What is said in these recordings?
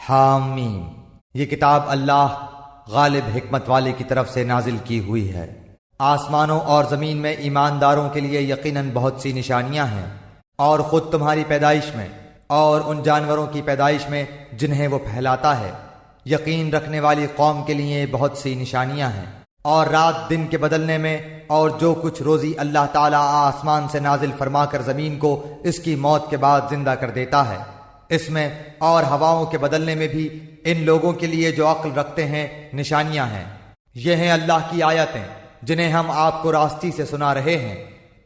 حامیم، یہ کتاب اللہ غالب حکمت والے کی طرف سے نازل کی ہوئی ہے۔ آسمانوں اور زمین میں ایمانداروں کے لیے یقیناً بہت سی نشانیاں ہیں، اور خود تمہاری پیدائش میں اور ان جانوروں کی پیدائش میں جنہیں وہ پھیلاتا ہے یقین رکھنے والی قوم کے لیے بہت سی نشانیاں ہیں۔ اور رات دن کے بدلنے میں اور جو کچھ روزی اللہ تعالیٰ آسمان سے نازل فرما کر زمین کو اس کی موت کے بعد زندہ کر دیتا ہے، اس میں اور ہواؤں کے بدلنے میں بھی ان لوگوں کے لیے جو عقل رکھتے ہیں نشانیاں ہیں۔ یہ ہیں اللہ کی آیتیں جنہیں ہم آپ کو راستی سے سنا رہے ہیں،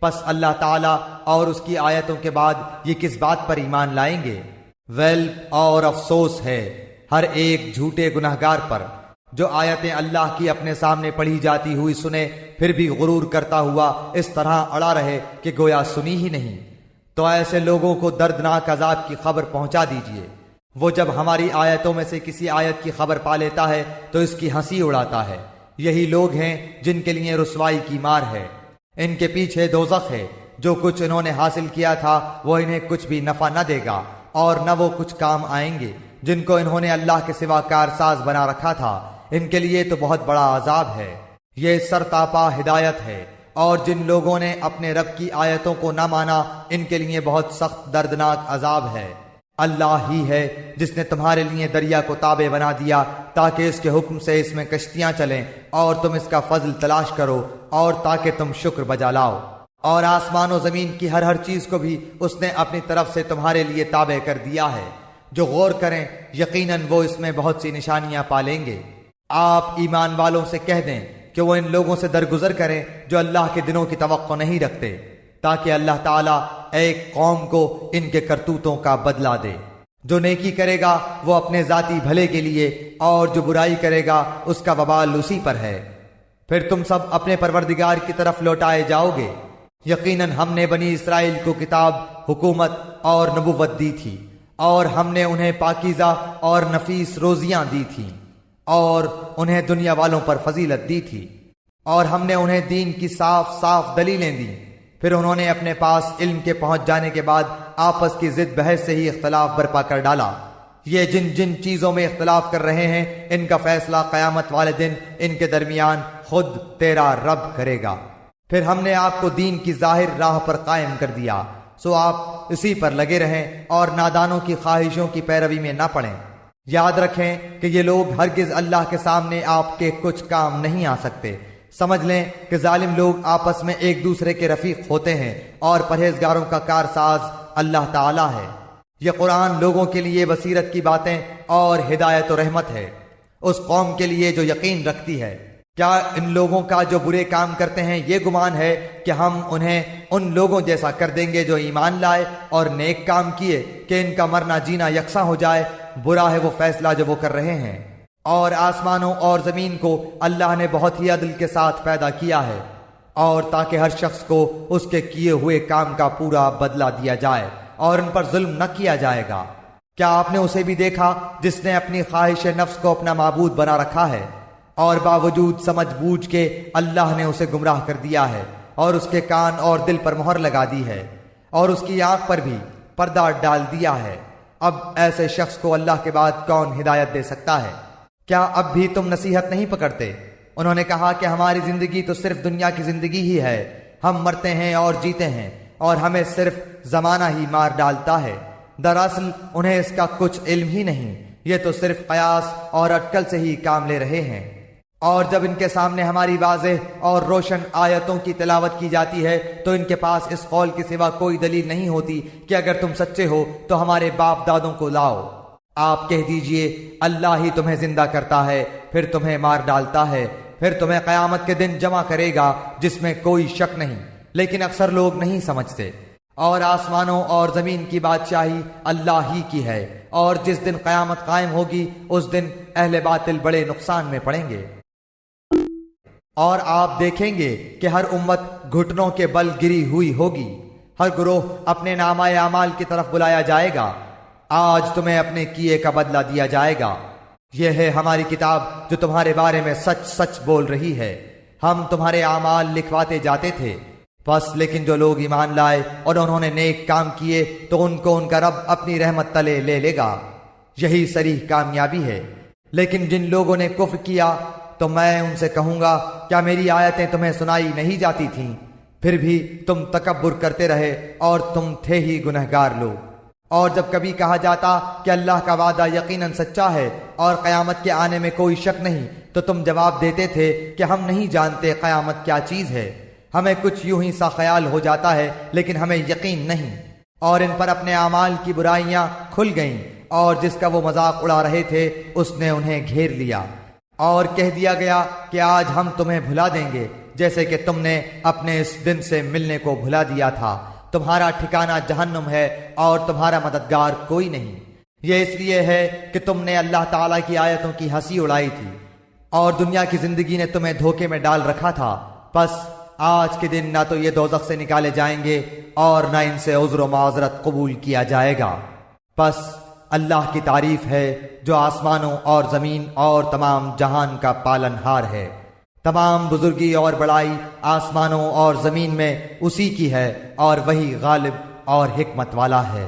پس اللہ تعالیٰ اور اس کی آیتوں کے بعد یہ کس بات پر ایمان لائیں گے؟ ویل اور افسوس ہے ہر ایک جھوٹے گنہگار پر جو آیتیں اللہ کی اپنے سامنے پڑھی جاتی ہوئی سنے پھر بھی غرور کرتا ہوا اس طرح اڑا رہے کہ گویا سنی ہی نہیں۔ تو ایسے لوگوں کو دردناک عذاب کی خبر پہنچا دیجئے۔ وہ جب ہماری آیتوں میں سے کسی آیت کی خبر پا لیتا ہے تو اس کی ہنسی اڑاتا ہے۔ یہی لوگ ہیں جن کے لیے رسوائی کی مار ہے، ان کے پیچھے دوزخ ہے۔ جو کچھ انہوں نے حاصل کیا تھا وہ انہیں کچھ بھی نفع نہ دے گا اور نہ وہ کچھ کام آئیں گے۔ جن کو انہوں نے اللہ کے سوا کارساز بنا رکھا تھا ان کے لیے تو بہت بڑا عذاب ہے۔ یہ سرتاپا ہدایت ہے، اور جن لوگوں نے اپنے رب کی آیتوں کو نہ مانا ان کے لیے بہت سخت دردناک عذاب ہے۔ اللہ ہی ہے جس نے تمہارے لیے دریا کو تابع بنا دیا تاکہ اس کے حکم سے اس میں کشتیاں چلیں اور تم اس کا فضل تلاش کرو اور تاکہ تم شکر بجا لاؤ۔ اور آسمان و زمین کی ہر چیز کو بھی اس نے اپنی طرف سے تمہارے لیے تابع کر دیا ہے۔ جو غور کریں یقیناً وہ اس میں بہت سی نشانیاں پالیں گے۔ آپ ایمان والوں سے کہہ دیں کہ وہ ان لوگوں سے درگزر کریں جو اللہ کے دنوں کی توقع نہیں رکھتے، تاکہ اللہ تعالیٰ ایک قوم کو ان کے کرتوتوں کا بدلہ دے۔ جو نیکی کرے گا وہ اپنے ذاتی بھلے کے لیے، اور جو برائی کرے گا اس کا وبال اسی پر ہے۔ پھر تم سب اپنے پروردگار کی طرف لوٹائے جاؤ گے۔ یقیناً ہم نے بنی اسرائیل کو کتاب، حکومت اور نبوت دی تھی، اور ہم نے انہیں پاکیزہ اور نفیس روزیاں دی تھیں، اور انہیں دنیا والوں پر فضیلت دی تھی، اور ہم نے انہیں دین کی صاف صاف دلیلیں دیں۔ پھر انہوں نے اپنے پاس علم کے پہنچ جانے کے بعد آپس کی ضد بحث سے ہی اختلاف برپا کر ڈالا۔ یہ جن جن چیزوں میں اختلاف کر رہے ہیں ان کا فیصلہ قیامت والے دن ان کے درمیان خود تیرا رب کرے گا۔ پھر ہم نے آپ کو دین کی ظاہر راہ پر قائم کر دیا، سو آپ اسی پر لگے رہیں اور نادانوں کی خواہشوں کی پیروی میں نہ پڑیں۔ یاد رکھیں کہ یہ لوگ ہرگز اللہ کے سامنے آپ کے کچھ کام نہیں آ سکتے۔ سمجھ لیں کہ ظالم لوگ آپس میں ایک دوسرے کے رفیق ہوتے ہیں، اور پرہیزگاروں کا کارساز اللہ تعالی ہے۔ یہ قرآن لوگوں کے لیے بصیرت کی باتیں اور ہدایت و رحمت ہے اس قوم کے لیے جو یقین رکھتی ہے۔ کیا ان لوگوں کا جو برے کام کرتے ہیں یہ گمان ہے کہ ہم انہیں ان لوگوں جیسا کر دیں گے جو ایمان لائے اور نیک کام کیے کہ ان کا مرنا جینا یکساں ہو جائے؟ برا ہے وہ فیصلہ جو وہ کر رہے ہیں۔ اور آسمانوں اور زمین کو اللہ نے بہت ہی عدل کے ساتھ پیدا کیا ہے، اور تاکہ ہر شخص کو اس کے کیے ہوئے کام کا پورا بدلہ دیا جائے، اور ان پر ظلم نہ کیا جائے گا۔ کیا آپ نے اسے بھی دیکھا جس نے اپنی خواہش نفس کو اپنا معبود بنا رکھا ہے، اور باوجود سمجھ بوجھ کے اللہ نے اسے گمراہ کر دیا ہے، اور اس کے کان اور دل پر مہر لگا دی ہے، اور اس کی آنکھ پر بھی پردہ ڈال دیا ہے۔ اب ایسے شخص کو اللہ کے بعد کون ہدایت دے سکتا ہے؟ کیا اب بھی تم نصیحت نہیں پکڑتے؟ انہوں نے کہا کہ ہماری زندگی تو صرف دنیا کی زندگی ہی ہے، ہم مرتے ہیں اور جیتے ہیں، اور ہمیں صرف زمانہ ہی مار ڈالتا ہے۔ دراصل انہیں اس کا کچھ علم ہی نہیں، یہ تو صرف قیاس اور اٹکل سے ہی کام لے رہے ہیں۔ اور جب ان کے سامنے ہماری واضح اور روشن آیتوں کی تلاوت کی جاتی ہے تو ان کے پاس اس قول کے سوا کوئی دلیل نہیں ہوتی کہ اگر تم سچے ہو تو ہمارے باپ دادوں کو لاؤ۔ آپ کہہ دیجئے اللہ ہی تمہیں زندہ کرتا ہے، پھر تمہیں مار ڈالتا ہے، پھر تمہیں قیامت کے دن جمع کرے گا جس میں کوئی شک نہیں، لیکن اکثر لوگ نہیں سمجھتے۔ اور آسمانوں اور زمین کی بادشاہی اللہ ہی کی ہے، اور جس دن قیامت قائم ہوگی اس دن اہل باطل بڑے نقصان میں پڑیں گے۔ اور آپ دیکھیں گے کہ ہر امت گھٹنوں کے بل گری ہوئی ہوگی، ہر گروہ اپنے نامہ اعمال کی طرف بلایا جائے گا۔ آج تمہیں اپنے کیے کا بدلہ دیا جائے گا۔ یہ ہے ہماری کتاب جو تمہارے بارے میں سچ سچ بول رہی ہے۔ ہم تمہارے اعمال لکھواتے جاتے تھے، بس لیکن جو لوگ ایمان لائے اور انہوں نے نیک کام کیے تو ان کو ان کا رب اپنی رحمت تلے لے لے گا۔ یہی صریح کامیابی ہے۔ لیکن جن لوگوں نے کفر کیا تو میں ان سے کہوں گا کیا میری آیتیں تمہیں سنائی نہیں جاتی تھیں؟ پھر بھی تم تکبر کرتے رہے اور تم تھے ہی گنہگار لوگ۔ اور جب کبھی کہا جاتا کہ اللہ کا وعدہ یقیناً سچا ہے اور قیامت کے آنے میں کوئی شک نہیں، تو تم جواب دیتے تھے کہ ہم نہیں جانتے قیامت کیا چیز ہے، ہمیں کچھ یوں ہی سا خیال ہو جاتا ہے لیکن ہمیں یقین نہیں۔ اور ان پر اپنے اعمال کی برائیاں کھل گئیں، اور جس کا وہ مذاق اڑا رہے تھے اس نے انہیں گھیر لیا، اور کہہ دیا گیا کہ آج ہم تمہیں بھلا دیں گے جیسے کہ تم نے اپنے اس دن سے ملنے کو بھلا دیا تھا، تمہارا ٹھکانہ جہنم ہے اور تمہارا مددگار کوئی نہیں۔ یہ اس لیے ہے کہ تم نے اللہ تعالیٰ کی آیتوں کی ہنسی اڑائی تھی اور دنیا کی زندگی نے تمہیں دھوکے میں ڈال رکھا تھا، پس آج کے دن نہ تو یہ دوزخ سے نکالے جائیں گے اور نہ ان سے عذر و معذرت قبول کیا جائے گا۔ پس اللہ کی تعریف ہے جو آسمانوں اور زمین اور تمام جہان کا پالن ہار ہے۔ تمام بزرگی اور بڑائی آسمانوں اور زمین میں اسی کی ہے، اور وہی غالب اور حکمت والا ہے۔